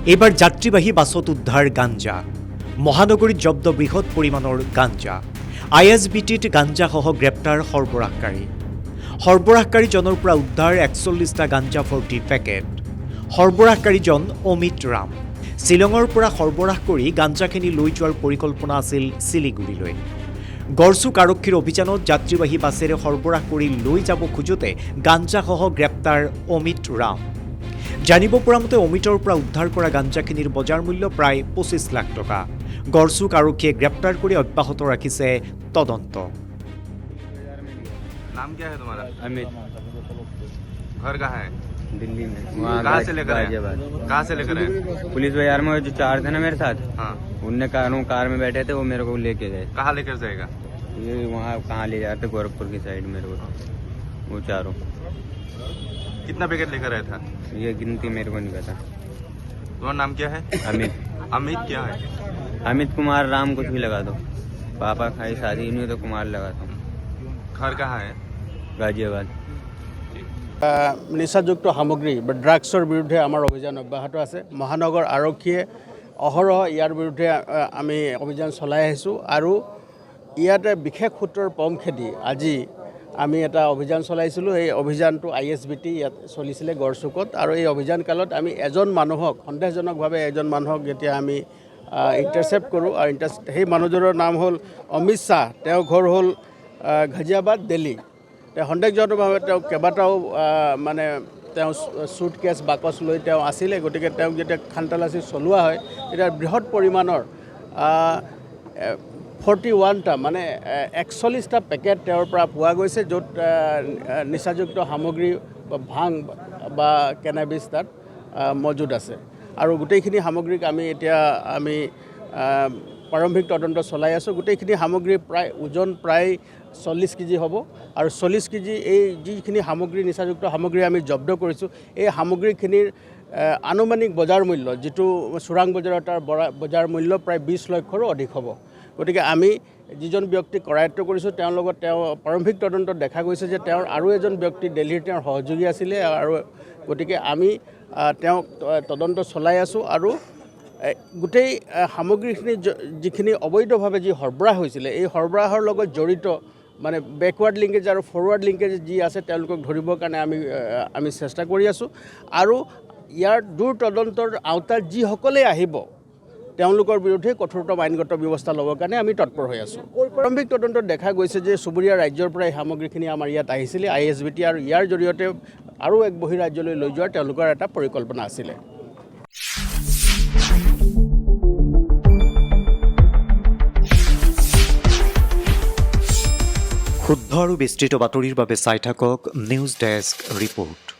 এবাৰ যাত্ৰীবাহী বাছত উদ্ধাৰ গাঞ্জা মহানগৰীত জব্দ বৃহৎ পৰিমাণৰ গাঞ্জা আইএসবিটিত গাঞ্জাসহ গ্ৰেপ্তাৰ সৰবৰাহকাৰীজনৰ পৰা উদ্ধাৰ ৪১টা গাঞ্জা ভৰ্তি পেকেট সৰবৰাহকাৰীজন অমিত ৰাম শ্বিলঙৰ পৰা সৰবৰাহ কৰি গাঞ্জাখিনি লৈ যোৱাৰ পৰিকল্পনা আছিল শিলিগুৰিলৈ গড়চুক আৰক্ষীৰ অভিযানত যাত্ৰীবাহী বাছেৰে সৰবৰাহ কৰি লৈ যাব খোজোতে গাঞ্জাসহ গ্ৰেপ্তাৰ অমিত ৰাম জানিব পৰা মতে অমিতৰ পৰা উদ্ধাৰ কৰা গাঞ্জাখিনিৰ বজাৰ মূল্য প্ৰায় ২৫ লাখ টকা গড়চুক আৰক্ষীয়ে গ্ৰেপ্তাৰ কৰি অব্যাহত ৰাখিছে তদন্ত नाम क्या है तुम्हारा? अमित। घर कहाँ है? दिल्ली में। कहाँ से लेकर आए? गाजियाबाद। कहाँ से लेकर आए? पुलिस बाजार में जो 4 थे ना मेरे साथ, हाँ, उनने कार में बैठे थे, वो मेरे को लेके गए। कहाँ लेकर जाएगा? ये वहाँ कहाँ ले जाते, गोरखपुर की साइड मेरे को, वो चारों। कितना पैकेट लेकर आया था? ये गिनती मेरे को नहीं पता। तुम्हारा नाम क्या है? अमित। अमित क्या है? अमित कुमार राम कुछ भी लगा दो। पापा खाई शादी नहीं तो कुमार लगा दो। घर कहाँ है? गाजियाबाद। নিচাযুক্ত সামগ্ৰী বা ড্ৰাগছৰ বিৰুদ্ধে আমাৰ অভিযান অব্যাহত আছে মহানগৰ আৰক্ষীয়ে অহৰহ ইয়াৰ বিৰুদ্ধে আমি অভিযান চলাই আহিছোঁ আৰু ইয়াতে বিশেষ সূত্ৰৰ পম খেদি আজি আমি এটা অভিযান চলাইছিলোঁ এই অভিযানটো আইএসবিটি ইয়াত চলিছিলে গড়চুকত আৰু এই অভিযান কালত আমি এজন মানুহক সন্দেহজনকভাৱে এজন মানুহক যেতিয়া আমি ইণ্টাৰচেপ্ট কৰোঁ আৰু সেই মানুহজনৰ নাম হ'ল অমিত শ্বাহ তেওঁৰ ঘৰ হ'ল গাজিয়াবাদ দিল্লী সন্দেহজনকভাৱে তেওঁ কেইবাটাও মানে তেওঁ চুটকেছ বাকচ লৈ তেওঁ আছিলে গতিকে তেওঁক যেতিয়া খানতালাচী চলোৱা হয় তেতিয়া বৃহৎ পৰিমাণৰ 41টা মানে ৪১টা পেকেট তেওঁৰ পৰা পোৱা গৈছে য'ত নিচাযুক্ত সামগ্ৰী বা ভাং বা কেনাবিছ তাত মজুদ আছে আৰু গোটেইখিনি সামগ্ৰীক আমি প্ৰাৰম্ভিক তদন্ত চলাই আছোঁ গোটেইখিনি সামগ্ৰী প্ৰায় ওজন প্ৰায় 40 কেজি হ'ব আৰু 40 কেজি এই যিখিনি সামগ্ৰী নিচাযুক্ত সামগ্ৰী আমি জব্দ কৰিছোঁ এই সামগ্ৰীখিনিৰ আনুমানিক বজাৰ মূল্য যিটো চোৰাং বজাৰত তাৰ বজাৰ মূল্য প্ৰায় 20 লক্ষৰো অধিক হ'ব গতিকে আমি যিজন ব্যক্তিক কৰায়ত্ব কৰিছোঁ তেওঁৰ লগত তেওঁ প্ৰাৰম্ভিক তদন্তত দেখা গৈছে যে তেওঁৰ আৰু এজন ব্যক্তি দিল্লীৰ তেওঁৰ সহযোগী আছিলে আৰু গতিকে আমি তেওঁক তদন্ত চলাই আছোঁ আৰু গোটেই সামগ্ৰীখিনি যিখিনি অবৈধভাৱে যি সৰবৰাহ হৈছিলে এই সৰবৰাহৰ লগত জড়িত মানে বেকৱাৰ্ড লিংকেজ আৰু ফৰৱাৰ্ড লিংকেজ যি আছে তেওঁলোকক ধৰিবৰ কাৰণে আমি চেষ্টা কৰি আছোঁ আৰু ইয়াৰ দূৰ তদন্তৰ আওতাত যিসকলে আহিব তেওঁলোকৰ বিৰুদ্ধে কঠোৰতম আইনগত ব্যৱস্থা ল'বৰ কাৰণে আমি তৎপৰ হৈ আছোঁ প্ৰাৰম্ভিক তদন্তত দেখা গৈছে যে চুবুৰীয়া ৰাজ্যৰ পৰা এই সামগ্ৰীখিনি আমাৰ ইয়াত আহিছিলে আইএসবিটি আৰু ইয়াৰ জৰিয়তে আৰু এক বহিৰাজ্যলৈ লৈ যোৱাৰ তেওঁলোকৰ এটা পৰিকল্পনা আছিলে শুদ্ধ আৰু বিস্তৃত বাতৰিৰ বাবে চাই থাকক নিউজ ডেস্ক ৰিপৰ্ট।